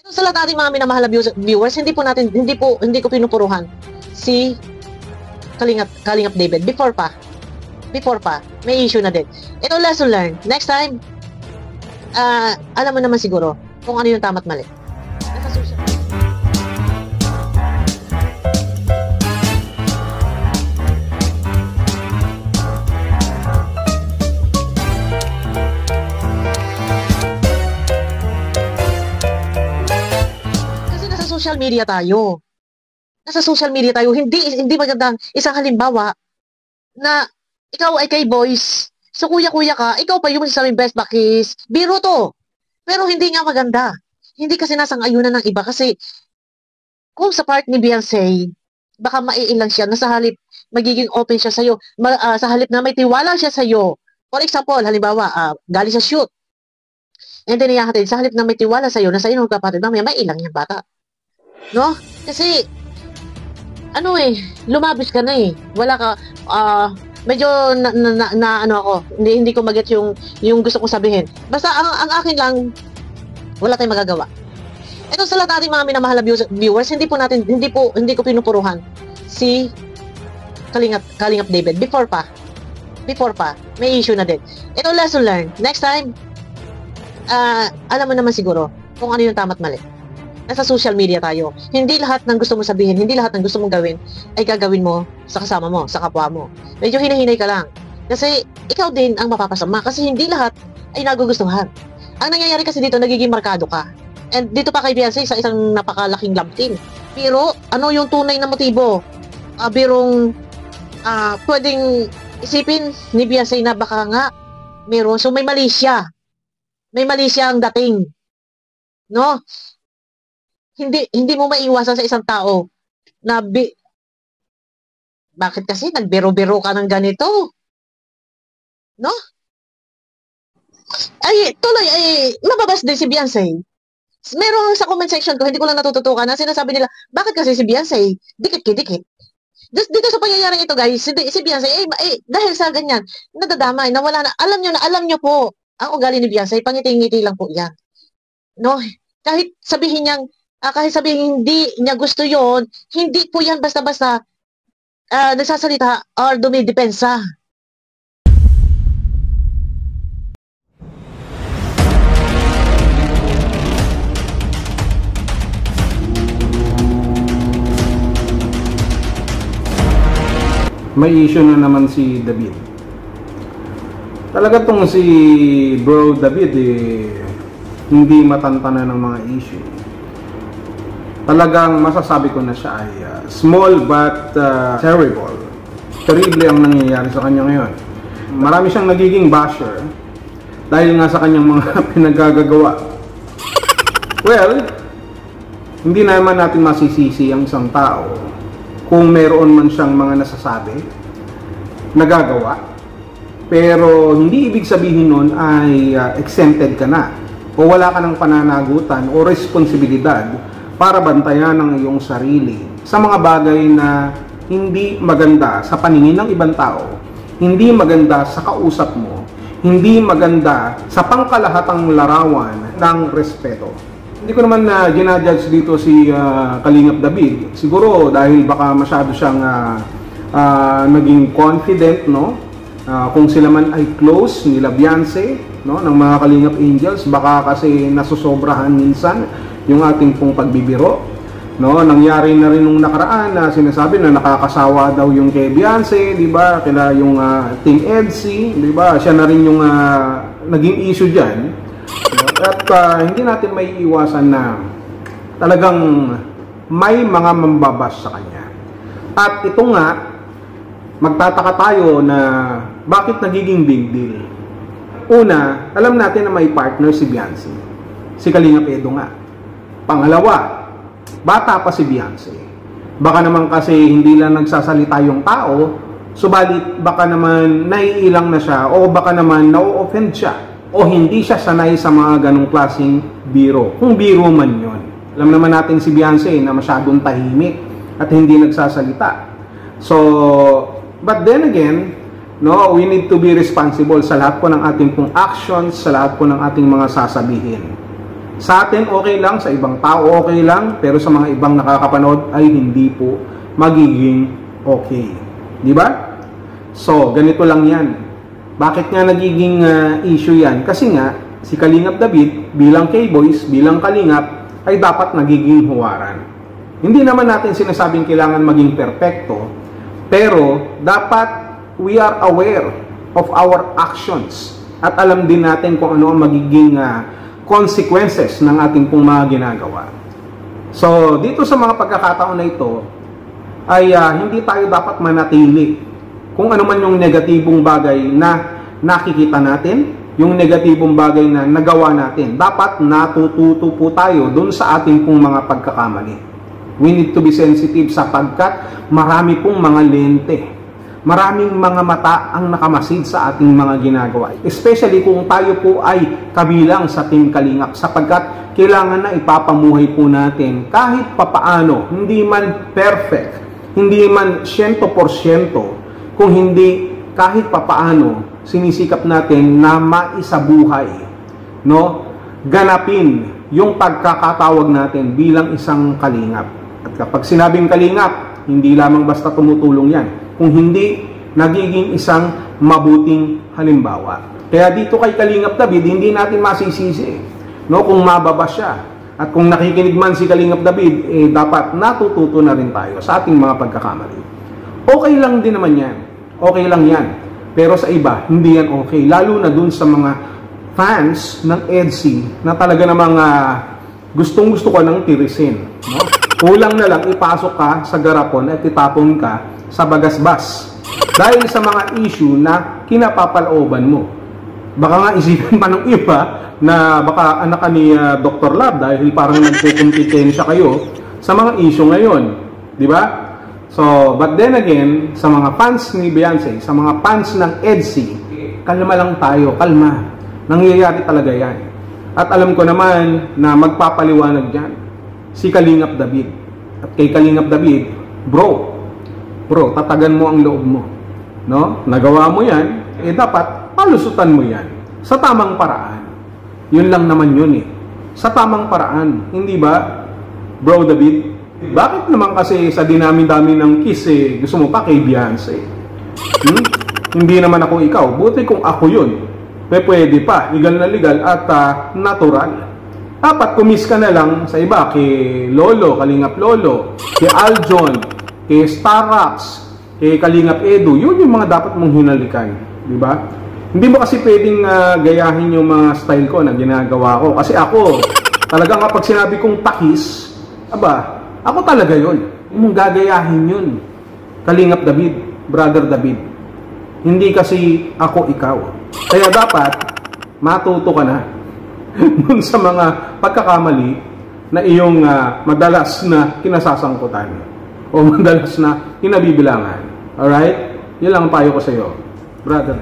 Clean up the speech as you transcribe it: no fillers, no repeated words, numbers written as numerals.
Sa lahat nating mga minamahal na viewers, hindi ko pinupuruhan si Kalingap David. Before pa, may issue na din. Ito lesson learned. Next time, alam mo naman siguro kung ano yung tama't mali. Social media tayo. Nasa social media tayo. Hindi magandang isang halimbawa na ikaw ay kay boys. So kuya-kuya ka, ikaw pa yung sabing best bakis. Biro to. Pero hindi nga maganda. Hindi kasi nasang-ayunan ng iba kasi kung sa part ni Beyonce, baka maiilang siya na sa halip magiging open siya sa'yo. Sa halip na may tiwala siya sa'yo. For example, halimbawa, galing sa shoot. And then iyahatid, sa halip na may tiwala sa'yo, na sa'yo nung kapatid, mamaya may ilang yung bata. No? Kasi, lumabis ka na eh. Wala ka, medyo ano ako, hindi ko maget yung gusto kong sabihin. Basta, ang akin lang, wala tayong magagawa. Ito sa lahat nating mga minamahal na viewers, hindi ko pinupuruhan si Kalingap David. Before pa, may issue na din. Ito lesson learned. Next time, alam mo naman siguro kung ano yung tama't mali. Nasa social media tayo. Hindi lahat ng gusto mo sabihin, hindi lahat ng gusto mong gawin ay gagawin mo sa kasama mo, sa kapwa mo. Medyo hinahinay ka lang. Kasi ikaw din ang mapapasama kasi hindi lahat ay nagugustuhan. Ang nangyayari kasi dito, nagiging markado ka. And dito pa kay Beyonce, sa isang napakalaking love team. Pero ano yung tunay na motibo? Birong pwedeng isipin ni Beyonce na baka nga meron. So may mali siya. May mali siya ang dating. No? Hindi mo maiwasan sa isang tao na bakit kasi nagbiro-biro ka ng ganito? No? Mababas din si Beyonce. Meron sa comment section ko, hindi ko lang natututukan na sinasabi nila, bakit kasi si Beyonce? Dikit-dikit. Dito sa pangyayaring ito guys, si Beyonce, dahil sa ganyan, nadadamay, nawala na, alam nyo po, ang ugali ni Beyonce, pangiti-ngiti lang po yan. No? Kahit sabihin hindi niya gusto yon, hindi po yan basta-basta nagsasalita or dumidepensa. May issue na naman si David. Talaga tong si Bro David hindi matantanan ng mga issue. Talagang masasabi ko na siya ay small but terrible. Terrible ang nangyayari sa kanya ngayon. Marami siyang nagiging basher dahil nga sa kanyang mga pinagagagawa. Well, hindi naman natin masisisi ang isang tao kung meron man siyang mga nasasabi, nagagawa. Pero hindi ibig sabihin nun ay exempted ka na o wala ka ng pananagutan o responsibilidad para bantayan ang iyong sarili sa mga bagay na hindi maganda sa paningin ng ibang tao, hindi maganda sa kausap mo, hindi maganda sa pangkalahatang larawan ng respeto. Hindi ko naman na ginajudge dito si Kalingap David. Siguro dahil baka masyado siyang naging confident, no? Kung sila man ay close nila Beyonce, no, ng mga Kalingap Angels, baka kasi nasusobrahan minsan yung ating pong pagbibiro, no? Nangyari na rin nung nakaraan na sinasabi na nakakasawa daw yung kay Beyonce, di ba? Kaya yung Team EDC, di ba? Siya na rin yung naging issue diyan. At hindi natin may iwasan na talagang may mga mambabas sa kanya. At ito nga, magtataka tayo na bakit nagiging big deal. Una, alam natin na may partner si Beyonce, si Kalingap Edo nga. Pangalawa, bata pa si Beyonce. Baka naman kasi hindi lang nagsasalita yung tao, subalit baka naman naiilang na siya o baka naman na-offend siya o hindi siya sanay sa mga ganong klaseng biro. Kung biro man yon. Alam naman natin si Beyonce na masyadong tahimik at hindi nagsasalita. So, but then again, no, we need to be responsible sa lahat po ng ating pong actions, sa lahat po ng ating mga sasabihin. Sa atin okay lang, sa ibang tao okay lang, pero sa mga ibang nakakapanood ay hindi po magiging okay. Di ba? So, ganito lang yan. Bakit nga nagiging issue yan? Kasi nga, si Kalingap David bilang K-Boys, bilang Kalingap, ay dapat nagiging huwaran. Hindi naman natin sinasabing kailangan maging perpekto, pero dapat we are aware of our actions at alam din natin kung ano ang magiging consequences ng ating pong mga ginagawa. So, dito sa mga pagkakataon na ito, ay hindi tayo dapat manatili kung ano man yung negatibong bagay na nakikita natin, yung negatibong bagay na nagawa natin. Dapat natututo po tayo dun sa ating pong mga pagkakamali. We need to be sensitive sapagkat marami pong mga lente. Maraming mga mata ang nakamasid sa ating mga ginagawa. Especially kung tayo po ay kabilang sa Team Kalingap sapagkat kailangan na ipapamuhay po natin kahit papaano, hindi man perfect, hindi man 100%, kung hindi kahit papaano sinisikap natin na maisabuhay, no? Ganapin yung pagkakatawag natin bilang isang kalingap. At kapag sinabing kalingap, hindi lamang basta tumutulong yan. Kung hindi, nagiging isang mabuting halimbawa. Kaya dito kay Kalingap David, hindi natin masisisi, no? Kung mababa siya. At kung nakikinig man si Kalingap David, dapat natututo na rin tayo sa ating mga pagkakamali. Okay lang din naman yan. Okay lang yan. Pero sa iba, hindi yan okay. Lalo na dun sa mga fans ng EDSI na talaga namang gustong-gusto ka ng tirisin. No? Kulang na lang ipasok ka sa garapon at itapon ka sa bagasbas dahil sa mga issue na kinapapalooban mo. Baka nga isipin pa ng iba na baka anak ka ni Dr. Lab dahil parang nagkukumpetensya kayo sa mga issue ngayon. Di ba? So, but then again, sa mga fans ni Beyonce, sa mga fans ng EDSI, kalma lang tayo, kalma. Nangyayari talaga yan. At alam ko naman na magpapaliwanag dyan si Kalingap David. At kay Kalingap David, bro, tatagan mo ang loob mo. No? Nagawa mo yan, dapat palusutan mo yan sa tamang paraan. Yun lang naman yun eh. Sa tamang paraan. Hindi ba, bro David? Bakit naman kasi sa dinami-dami ng kiss gusto mo pa kay Beyonce? Hindi naman ako ikaw. Buti kung ako yun. Pwede pa. Legal na legal at natural. Dapat kumis ka na lang sa iba. Kay Lolo, Kalingap Lolo. Kay Aljon. Kay Starrocks, kay Kalingap Edu, yun yung mga dapat mong hinalikan, di ba? Hindi mo kasi pwedeng gayahin yung mga style ko na ginagawa ko. Kasi ako, talagang kapag sinabi kong takis, aba, ako talaga yun. Mong gagayahin yun. Kalingap David, Brother David. Hindi kasi ako ikaw. Kaya dapat, matuto ka na dun sa mga pagkakamali na iyong madalas na kinasasangkutan. O madalas na kinabibilangan. Alright? Yun lang ang payo ko sa iyo, Brother.